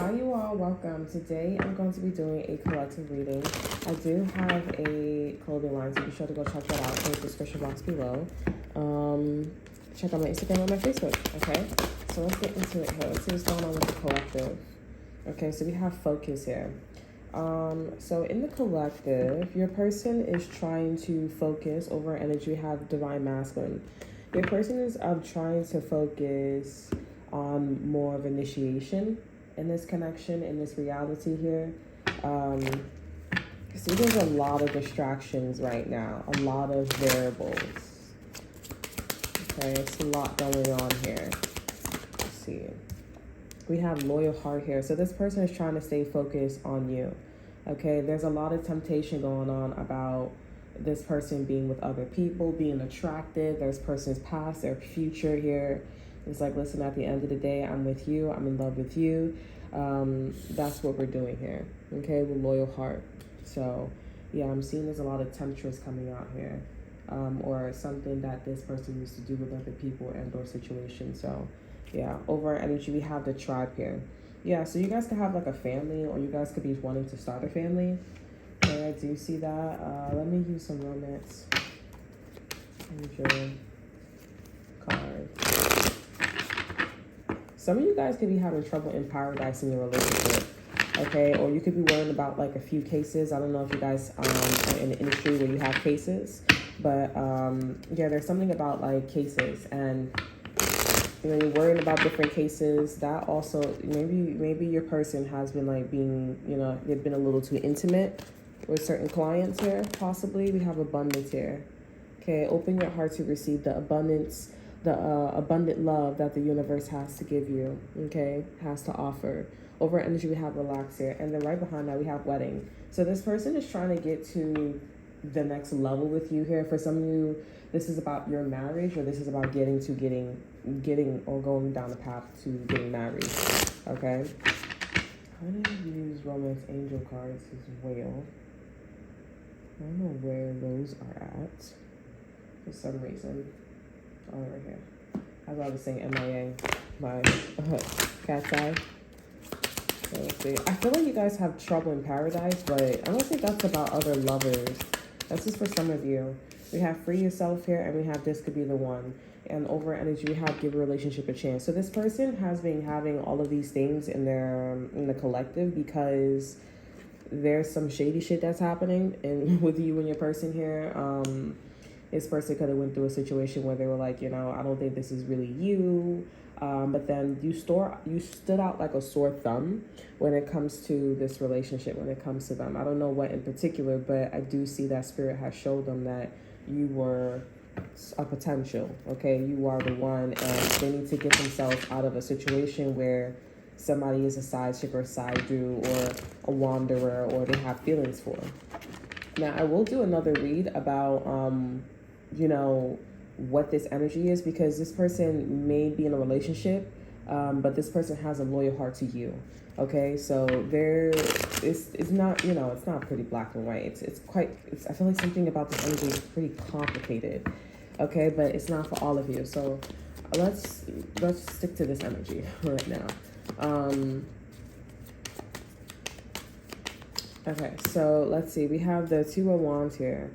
Hi you all, welcome. Today I'm going to be doing a collective reading. I do have a clothing line, so be sure to go check that out in the description box below. Check out my Instagram and my Facebook, okay? So let's get into it here. Let's see what's going on with the collective. Okay, so we have focus here. So in the collective, your person is trying to focus over energy. We have divine masculine. Your person is trying to focus on more of initiation in this connection, in this reality here. See, there's a lot of distractions right now, a lot of variables. Okay, it's a lot going on here. Let's see. We have loyal heart here. So this person is trying to stay focused on you. Okay, there's a lot of temptation going on about this person being with other people, being attracted. There's person's past, their future here. It's like, listen, at the end of the day, I'm with you. I'm in love with you. That's what we're doing here. Okay, with loyal heart. So, yeah, I'm seeing there's a lot of temptress coming out here. Or something that this person used to do with other people and or situations. So, yeah, over energy, we have the tribe here. Yeah, so you guys could have like a family, or you guys could be wanting to start a family. Okay, I do see that. Let me use some romance. Angel card. Some of you guys could be having trouble in paradise in your relationship, okay? Or you could be worrying about like a few cases. I don't know if you guys are in the industry where you have cases, but yeah, there's something about like cases, and you know, you're worrying about different cases. That also, maybe your person has been like being, you know, they've been a little too intimate with certain clients here, possibly. We have abundance here. Okay, open your heart to receive the abundance, the abundant love that the universe has to give you, okay, has to offer. Over energy, we have relax here. And then right behind that, we have wedding. So this person is trying to get to the next level with you here. For some of you, this is about your marriage, or this is about getting or going down the path to getting married, okay? I'm going to use romance angel cards as well. I don't know where those are at for some reason. Oh, right here. As I was saying, MIA, my cat's eye. So let's see. I feel like you guys have trouble in paradise, but I don't think that's about other lovers. That's just for some of you. We have free yourself here, and we have this could be the one. And over energy, we have give a relationship a chance. So this person has been having all of these things in the collective because there's some shady shit that's happening and with you and your person here. This person could have went through a situation where they were like, you know, I don't think this is really you. But then you stood out like a sore thumb when it comes to this relationship, when it comes to them. I don't know what in particular, but I do see that spirit has showed them that you were a potential, okay? You are the one, and they need to get themselves out of a situation where somebody is a side chick or side dude or a wanderer, or they have feelings for. Now, I will do another read about, you know, what this energy is, because this person may be in a relationship, but this person has a loyal heart to you. Okay, so it's not, you know, it's not pretty black and white. I feel like something about this energy is pretty complicated. Okay, but it's not for all of you. So let's stick to this energy right now. Okay, so let's see. We have the Two of Wands here.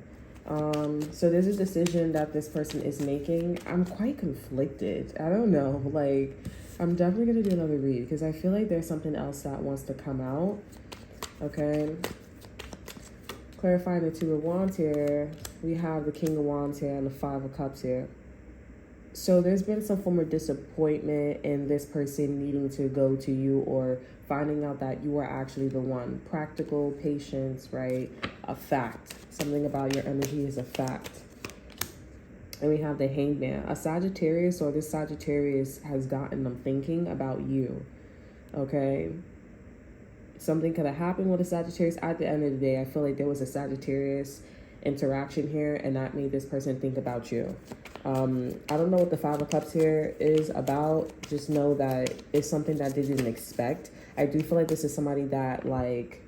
So there's a decision that this person is making. I'm quite conflicted. I don't know. Like, I'm definitely going to do another read because I feel like there's something else that wants to come out. Okay. Clarifying the Two of Wands here. We have the King of Wands here and the Five of Cups here. So there's been some form of disappointment in this person needing to go to you, or finding out that you are actually the one. Practical, patience, right? A fact. Something about your energy is a fact. And we have the Hangman. A Sagittarius, or this Sagittarius has gotten them thinking about you. Okay? Something could have happened with a Sagittarius. At the end of the day, I feel like there was a Sagittarius interaction here, and that made this person think about you. I don't know what the Five of Cups here is about. Just know that it's something that they didn't expect. I do feel like this is somebody that, like,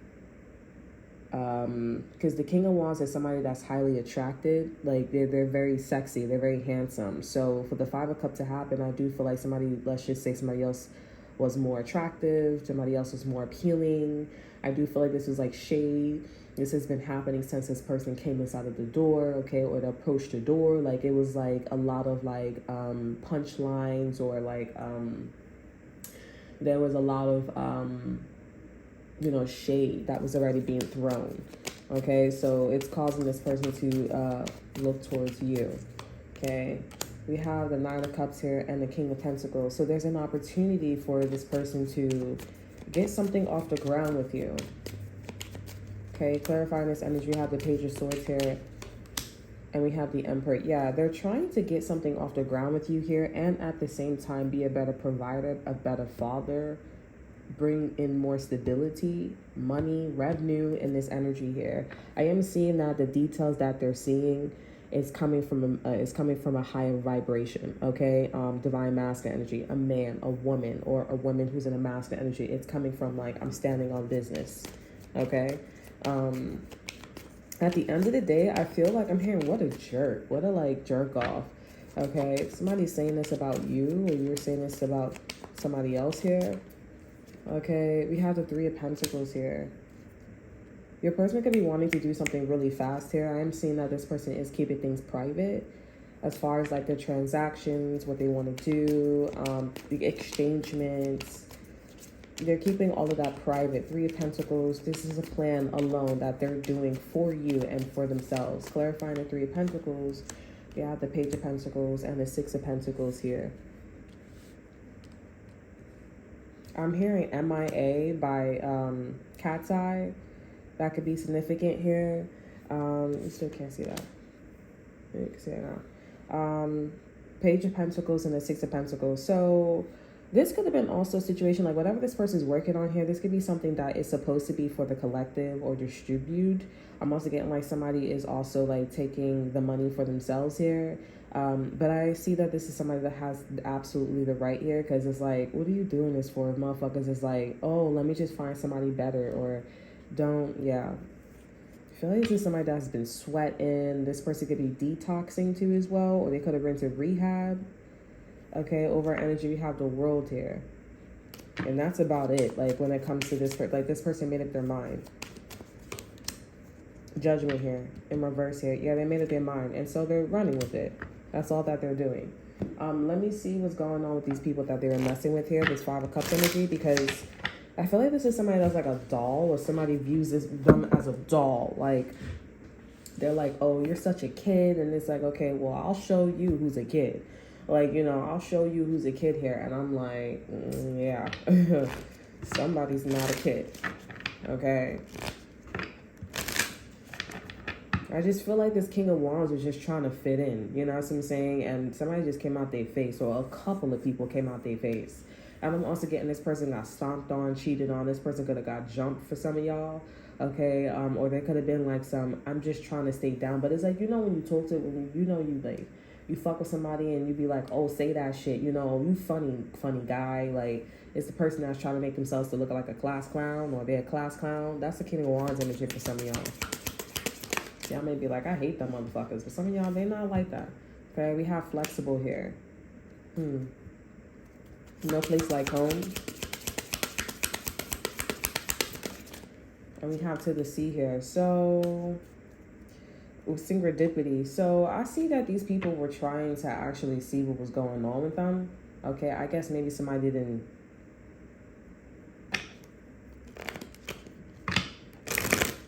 because the King of Wands is somebody that's highly attracted. Like, they're very sexy, they're very handsome. So for the Five of Cups to happen, I do feel like somebody, let's just say somebody else was more attractive, somebody else was more appealing. I do feel like this was like shade. This has been happening since this person came inside of the door, okay, or to approach the door. Like, it was like a lot of like punchlines, or like there was a lot of shade that was already being thrown. Okay, so it's causing this person to look towards you. Okay, we have the Nine of Cups here and the King of Pentacles. So there's an opportunity for this person to get something off the ground with you. Okay, clarifying this energy, we have the Page of Swords here, and we have the Emperor. Yeah, they're trying to get something off the ground with you here, and at the same time be a better provider, a better father, bring in more stability, money, revenue in this energy here. I am seeing that the details that they're seeing is coming from a higher vibration. Okay, divine masculine energy, a man, a woman, or a woman who's in a masculine energy. It's coming from like, I'm standing on business. Okay. At the end of the day, I feel like I'm hearing, what a jerk, what a like jerk off. Okay, somebody's saying this about you, or you're saying this about somebody else here. Okay, we have the Three of Pentacles here. Your person could be wanting to do something really fast here. I am seeing that this person is keeping things private as far as like their transactions, what they want to do, the exchangements. They're keeping all of that private. Three of Pentacles. This is a plan alone that they're doing for you and for themselves. Clarifying the Three of Pentacles. We have the Page of Pentacles and the Six of Pentacles here. I'm hearing MIA by Cat's Eye. That could be significant here. You still can't see that. You can see it now. Page of Pentacles and the Six of Pentacles. So this could have been also a situation like whatever this person's working on here, this could be something that is supposed to be for the collective or distribute. I'm also getting like somebody is also like taking the money for themselves here. But I see that this is somebody that has absolutely the right here, because it's like, what are you doing this for? Motherfuckers is like, oh, let me just find somebody better, or don't, yeah. I feel like this is somebody that's been sweating. This person could be detoxing too as well, or they could have been to rehab. Okay, over energy, we have the World here. And that's about it. Like, when it comes to this, like, this person made up their mind. Judgment here, in reverse here. Yeah, they made up their mind. And so they're running with it. That's all that they're doing. Let me see what's going on with these people that they're messing with here. This Five of Cups energy, because I feel like this is somebody that's like a doll, or somebody views them as a doll. Like, they're like, oh, you're such a kid. And it's like, okay, well, I'll show you who's a kid. Like, I'll show you who's a kid here. And I'm like, yeah, somebody's not a kid. Okay. I just feel like this King of Wands was just trying to fit in. You know what I'm saying? And somebody just came out their face. Or a couple of people came out their face. And I'm also getting this person got stomped on, cheated on. This person could have got jumped for some of y'all. Okay. Or there could have been like some, I'm just trying to stay down. But it's like, when you talk to, you like, you fuck with somebody and you be like, oh, say that shit, you funny guy. Like, it's the person that's trying to make themselves to look like a class clown, or they're a class clown. That's the King of Wands energy for some of y'all. Y'all may be like, I hate them motherfuckers. But some of y'all, they not like that. Okay, we have flexible here. No place like home. And we have to the sea here. So, synchronicity. So I see that these people were trying to actually see what was going on with them. Okay, I guess maybe somebody didn't.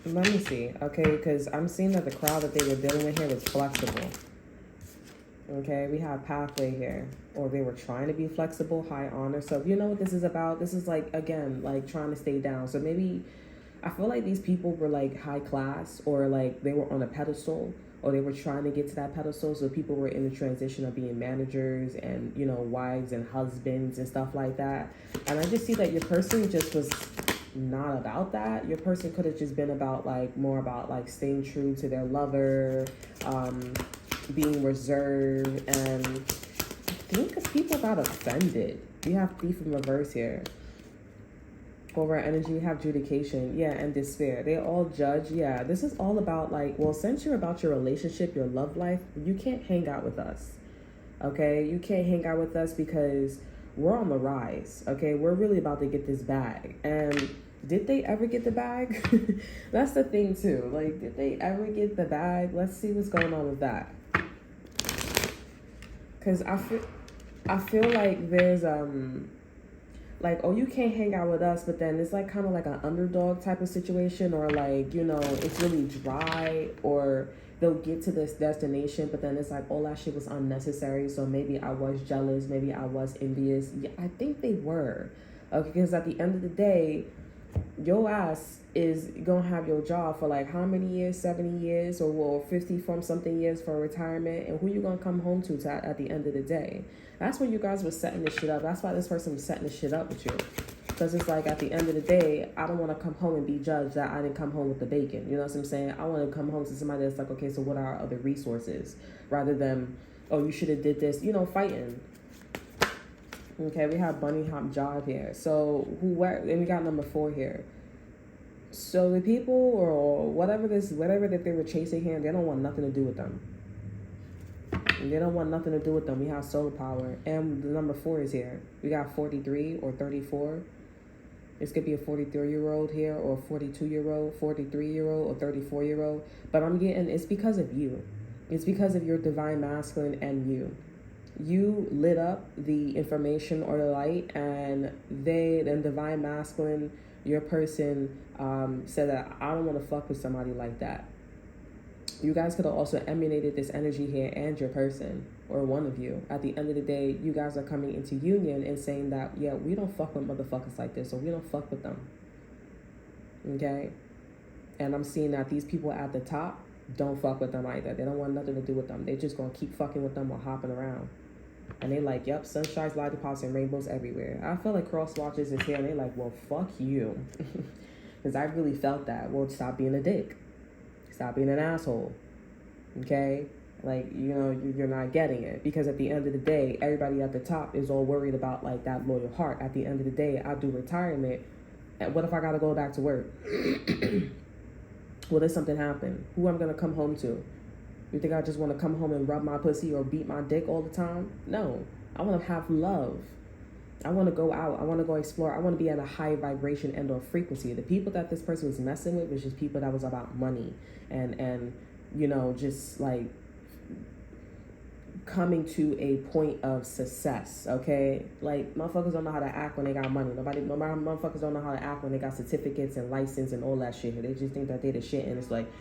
Let me see. Okay, because I'm seeing that the crowd that they were dealing with here was flexible. Okay, we have pathway here. Or they were trying to be flexible, high honor. So you know what this is about? This is like, again, like trying to stay down. So maybe, I feel like these people were like high class, or like they were on a pedestal, or they were trying to get to that pedestal. So people were in the transition of being managers and, wives and husbands and stuff like that. And I just see that your person just was not about that. Your person could have just been about like, more about like staying true to their lover, being reserved. And I think because people got offended. We have Thief in reverse here. Over energy, we have judication, yeah, and despair. They all judge, yeah. This is all about like, well, since you're about your relationship, your love life, you can't hang out with us, okay? You can't hang out with us because we're on the rise, okay? We're really about to get this bag. And did they ever get the bag? That's the thing too. Like, did they ever get the bag? Let's see what's going on with that. Because I feel like there's like, oh, you can't hang out with us, but then it's like kind of like an underdog type of situation, or like, you know, it's really dry, or they'll get to this destination, but then it's like all that shit was unnecessary. So maybe I was jealous, maybe I was envious. Yeah, I think they were. Okay, because at the end of the day, your ass is gonna have your job for like how many years? 70 years, or 50 from something years for retirement, and who you gonna come home to at the end of the day? That's when you guys were setting this shit up. That's why this person was setting this shit up with you, because it's like at the end of the day, I don't want to come home and be judged that I didn't come home with the bacon. You know what I'm saying? I want to come home to somebody that's like, okay, so what are our other resources, rather than, oh, you should have did this, you know, fighting. Okay, we have bunny hop job here. So and we got number 4 here. So the people or whatever that they were chasing here, they don't want nothing to do with them. They don't want nothing to do with them. We have solar power. And the number 4 is here. We got 43 or 34. This could be a 43-year-old here, or a 42-year-old, 43-year-old, or 34-year-old. But I'm getting, it's because of you. It's because of your divine masculine and you. You lit up the information or the light, and divine masculine, your person, said that I don't want to fuck with somebody like that. You guys could have also emanated this energy here, and your person, or one of you. At the end of the day, you guys are coming into union and saying that, yeah, we don't fuck with motherfuckers like this, or we don't fuck with them. Okay? And I'm seeing that these people at the top don't fuck with them either. They don't want nothing to do with them. They're just going to keep fucking with them or hopping around. And they like, yep, sunshines, lollipops, and rainbows everywhere. I feel like cross watches is here, and they like, well, fuck you. Because I really felt that. Well, stop being a dick. Stop being an asshole. Okay? Like, you know, you're not getting it. Because at the end of the day, everybody at the top is all worried about, like, that loyal heart. At the end of the day, I do retirement. And what if I got to go back to work? Well, there's something happen. Who I'm going to come home to? You think I just want to come home and rub my pussy or beat my dick all the time? No. I want to have love. I want to go out. I want to go explore. I want to be at a high vibration and or frequency. The people that this person was messing with was just people that was about money and you know, just like coming to a point of success, okay? Like, motherfuckers don't know how to act when they got money. Motherfuckers don't know how to act when they got certificates and license and all that shit. They just think that they the shit, and it's like,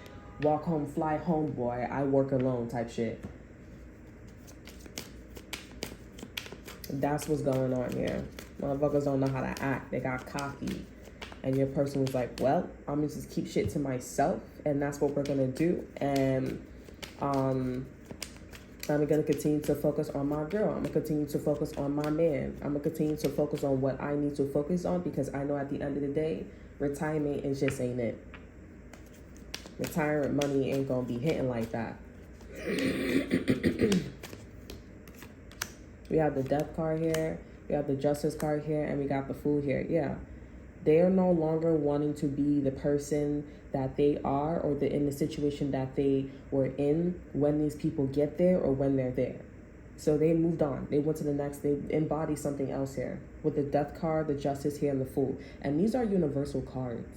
walk home, fly home, boy, I work alone type shit. That's what's going on here. Motherfuckers don't know how to act. They got cocky. And your person was like, well, I'm going to just keep shit to myself, and that's what we're going to do. And I'm going to continue to focus on my girl. I'm going to continue to focus on my man. I'm going to continue to focus on what I need to focus on, because I know at the end of the day, retirement is just ain't it. Retirement money ain't going to be hitting like that. We have the death card here. We have the justice card here. And we got the fool here. Yeah. They are no longer wanting to be the person that they are, or in the situation that they were in when these people get there or when they're there. So they moved on. They went to the next. They embody something else here with the death card, the justice here, and the fool. And these are universal cards,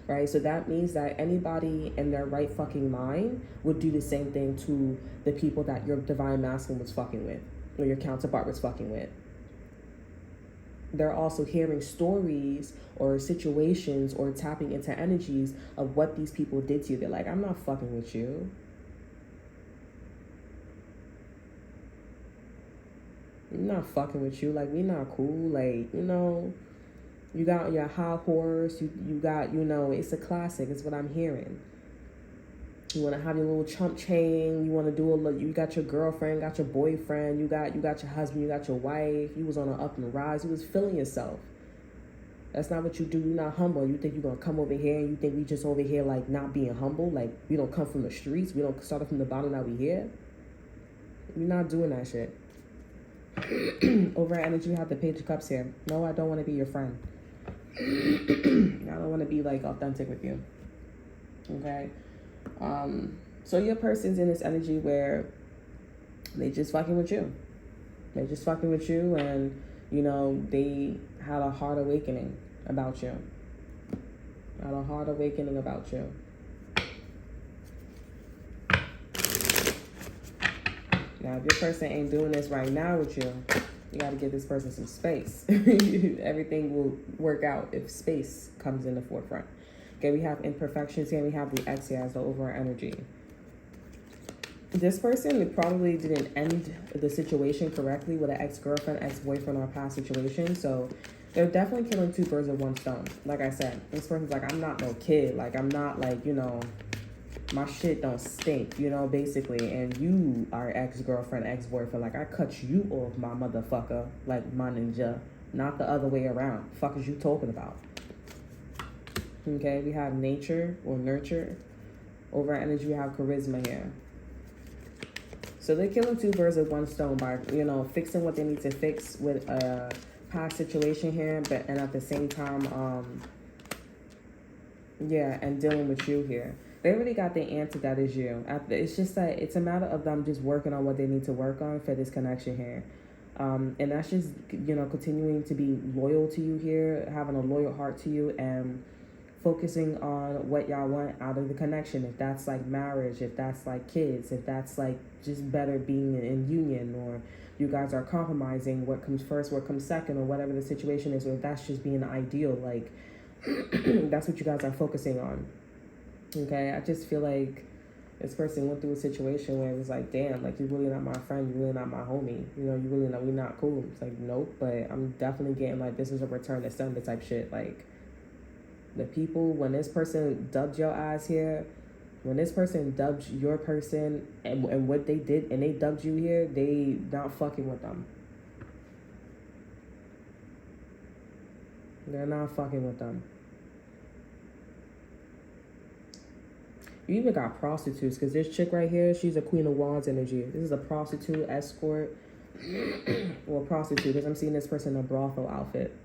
right? So that means that anybody in their right fucking mind would do the same thing to the people that your divine masculine was fucking with, or your counterpart was fucking with. They're also hearing stories or situations or tapping into energies of what these people did to you. They're like, I'm not fucking with you. I'm not fucking with you. Like, we not cool. Like, you know, you got your high horse. You got, you know, it's a classic. It's what I'm hearing. You want to have your little chump chain. You want to do a little, you got your girlfriend, got your boyfriend, you got your husband, you got your wife. You was on an up and rise. You was feeling yourself. That's not what you do. You're not humble. You think you're going to come over here, and you think we just over here like not being humble. Like, we don't come from the streets. We don't start from the bottom that we here. We're not doing that shit. Over energy, you have the Page of Cups here. No, I don't want to be your friend. I don't want to be like authentic with you. Okay? So your person's in this energy where they just fucking with you. They're just fucking with you, and You know, they had a hard awakening about you. Had a hard awakening about you. Now, if your person ain't doing this right now with you, you got to give this person some space. Everything will work out if space comes in the forefront. Okay, we have imperfections here. We have the X here as the overall energy. This person probably didn't end the situation correctly with an ex-girlfriend, ex-boyfriend, or past situation. So they're definitely killing two birds with one stone. Like I said, this person's like, I'm not no kid. Like, I'm not like, you know, my shit don't stink, you know, basically. And you are ex-girlfriend, ex-boyfriend. Like, I cut you off, my motherfucker, like my ninja. Not the other way around. Fuck is you talking about? Okay, we have nature or nurture. Over energy, we have charisma here. So they're killing two birds with one stone by, you know, fixing what they need to fix with a past situation here, and at the same time, yeah, and dealing with you here. They already got the answer that is you. It's just that it's a matter of them just working on what they need to work on for this connection here. And that's just, you know, continuing to be loyal to you here, having a loyal heart to you, and focusing on what y'all want out of the connection. If that's like marriage, if that's like kids, if that's like just better being in union, or you guys are compromising what comes first, what comes second, or whatever the situation is, or if that's just being ideal, like that's what you guys are focusing on. Okay, I just feel like this person went through a situation where it was like, damn, like, you're really not my friend, you're really not my homie, you know, you really not, we're not cool. It's like, nope, but I'm definitely getting like, this is a return to sender type shit. Like, the people, when this person dubbed your ass here, when this person dubbed your person and what they did, and they dubbed you here, they not fucking with them. They're not fucking with them. You even got prostitutes, because this chick right here, she's a Queen of Wands energy. This is a prostitute, escort, well, prostitute, because I'm seeing this person in a brothel outfit.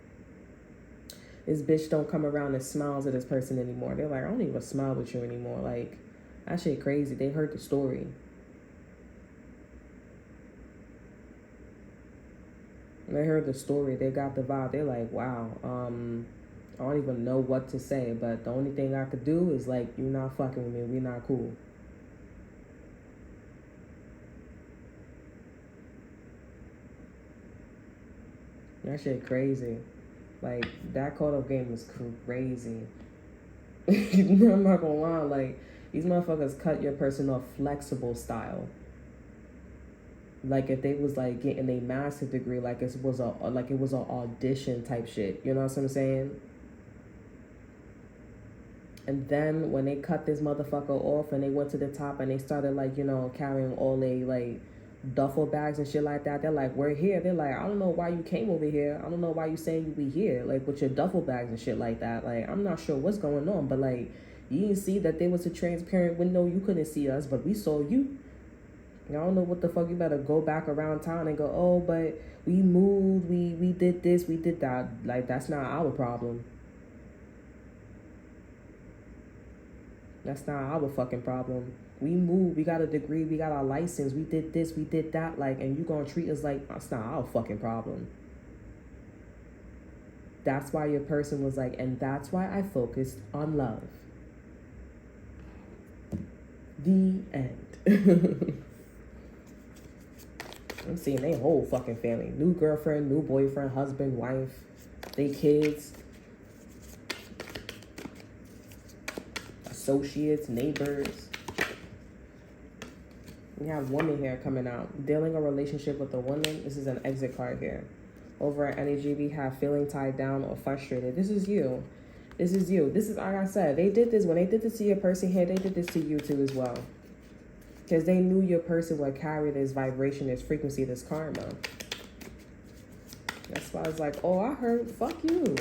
This bitch don't come around and smiles at this person anymore. They're like, I don't even smile with you anymore. Like, that shit crazy. They heard the story. They heard the story. They got the vibe. They're like, wow, I don't even know what to say, but the only thing I could do is like, you're not fucking with me. We're not cool. That shit crazy. Like, that call-up game was crazy. I'm not gonna lie. Like, these motherfuckers cut your person off flexible style. Like, if they was like getting a master's degree, like it was a audition type shit. You know what I'm saying? And then when they cut this motherfucker off and they went to the top and they started like, you know, carrying all they like duffel bags and shit like that, they're like, we're here. They're like, I don't know why you came over here. I don't know why you saying you be here, like with your duffel bags and shit like that. Like, I'm not sure what's going on, but like, you didn't see that there was a transparent window. You couldn't see us, but we saw you. I don't know what the fuck. You better go back around town and go, oh, but we moved, we did this, we did that. Like, that's not our problem. That's not our fucking problem. We moved, we got a degree, we got our license, we did this, we did that, like, and you gonna treat us like that's not our fucking problem. That's why your person was like, and that's why I focused on love. The end. I'm seeing they whole fucking family. New girlfriend, new boyfriend, husband, wife, they kids, associates, neighbors. We have woman here coming out. Dealing a relationship with a woman. This is an exit card here. Over at energy, we have feeling tied down or frustrated. This is you. This is you. This is, like I said, they did this. When they did this to your person here, they did this to you too as well. Because they knew your person would carry this vibration, this frequency, this karma. That's why I was like, oh, I heard, fuck you.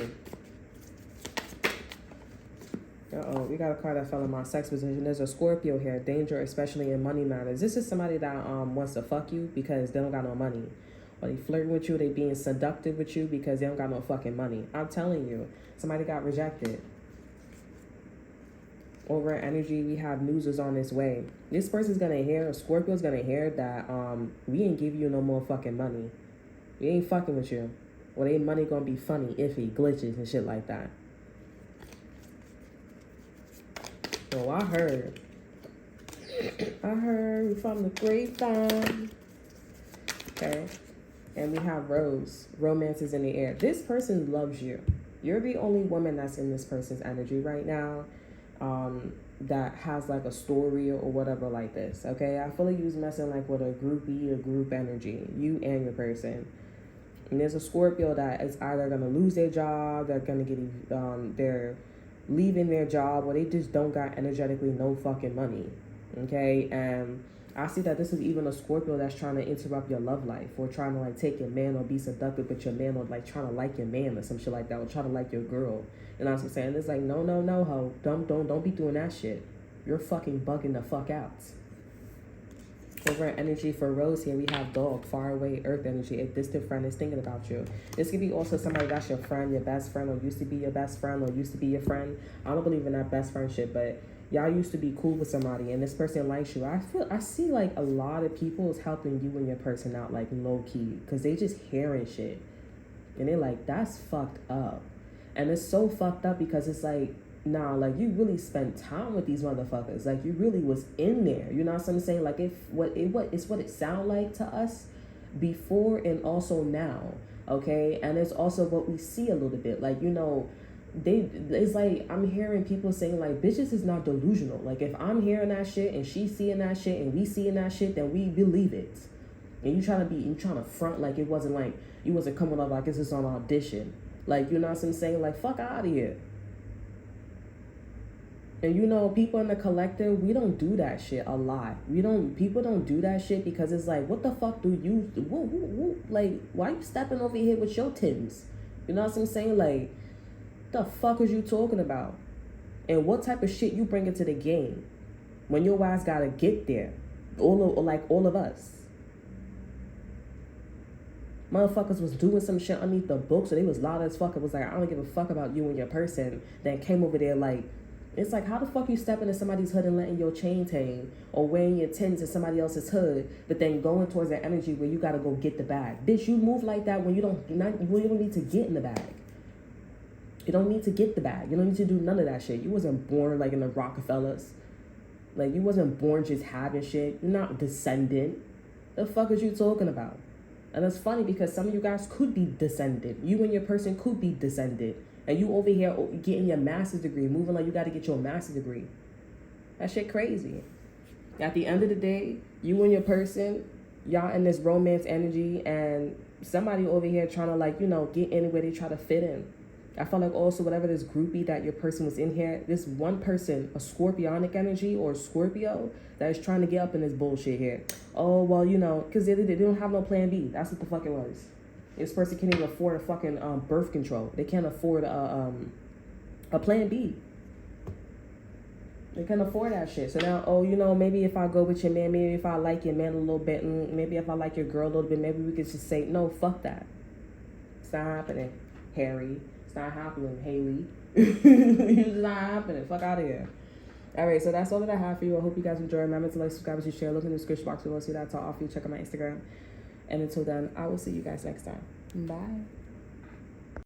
Uh-oh, we got a card that fell in my sex position. There's a Scorpio here. Danger, especially in money matters. This is somebody that wants to fuck you because they don't got no money. Or they flirting with you, they being seductive with you because they don't got no fucking money. I'm telling you, somebody got rejected. Over energy, we have news is on its way. This person's gonna hear, Scorpio's gonna hear that we ain't give you no more fucking money. We ain't fucking with you. Or they money gonna be funny, iffy, glitches and shit like that. So I heard from the grapevine. Okay. And we have Rose. Romance is in the air. This person loves you. You're the only woman that's in this person's energy right now. That has like a story or whatever like this. Okay. I feel like you was messing like with a groupie, a group energy. You and your person. And there's a Scorpio that is either gonna lose their job, they're gonna get they're leaving their job, or they just don't got energetically no fucking money. Okay, and I see that this is even a Scorpio that's trying to interrupt your love life, or trying to like take your man, or be seductive with your man, or like trying to like your man or some shit like that, or try to like your girl. You know what I'm saying? It's like no ho, don't be doing that shit. You're fucking bugging the fuck out. Over energy for Rose here, we have dog, far away, earth energy. A distant friend is thinking about you. This could be also somebody that's your friend, your best friend, or used to be your best friend, or used to be your friend. I don't believe in that best friendship, but y'all used to be cool with somebody, and this person likes you. I see like a lot of people is helping you and your person out, like low key, because they just hearing shit, and they're like, that's fucked up, and it's so fucked up because it's like, nah, like you really spent time with these motherfuckers. Like you really was in there. You know what I'm saying? Like it's what it sound like to us before and also now. Okay, and it's also what we see a little bit. Like, you know, it's like I'm hearing people saying like bitches is not delusional. Like if I'm hearing that shit and she's seeing that shit and we seeing that shit, then we believe it. And you trying to front like it wasn't like you wasn't coming up like this is on audition. Like, you know what I'm saying? Like fuck out of here. And you know, people in the collective, we don't do that shit a lot. People don't do that shit because it's like, what the fuck do you, like, why you stepping over here with your Tims? You know what I'm saying? Like, the fuck is you talking about? And what type of shit you bring into the game when your ass gotta get there? All of us. Motherfuckers was doing some shit underneath the book, so they was loud as fuck. It was like, I don't give a fuck about you and your person. Then came over there like, it's like, how the fuck you step into somebody's hood and letting your chain hang, or wearing your tins in somebody else's hood, but then going towards that energy where you gotta go get the bag. Bitch, you move like that when you don't need to get in the bag. You don't need to get the bag. You don't need to do none of that shit. You wasn't born like in the Rockefellers. Like, you wasn't born just having shit. You're not descendant. The fuck is you talking about? And it's funny because some of you guys could be descendant. You and your person could be descendant. And you over here getting your master's degree, moving like you got to get your master's degree. That shit crazy. At the end of the day, you and your person, y'all in this romance energy, and somebody over here trying to like, you know, get in where they try to fit in. I felt like also whatever this groupie that your person was in here, this one person, a scorpionic energy or Scorpio, that is trying to get up in this bullshit here. Oh, well, you know, because they don't have no plan B. That's what the fuck it was. This person can't even afford a fucking birth control. They can't afford a plan B. They can't afford that shit. So now, oh, you know, maybe if I go with your man, maybe if I like your man a little bit, and maybe if I like your girl a little bit, maybe we could just say, no, fuck that. It's not happening, Harry. It's not happening, Haley. It's not happening. Fuck out of here. All right, so that's all that I have for you. I hope you guys enjoy. Remember to like, subscribe, and share. Look in the description box below. See that to offer you. Check out my Instagram. And until then, I will see you guys next time. Bye.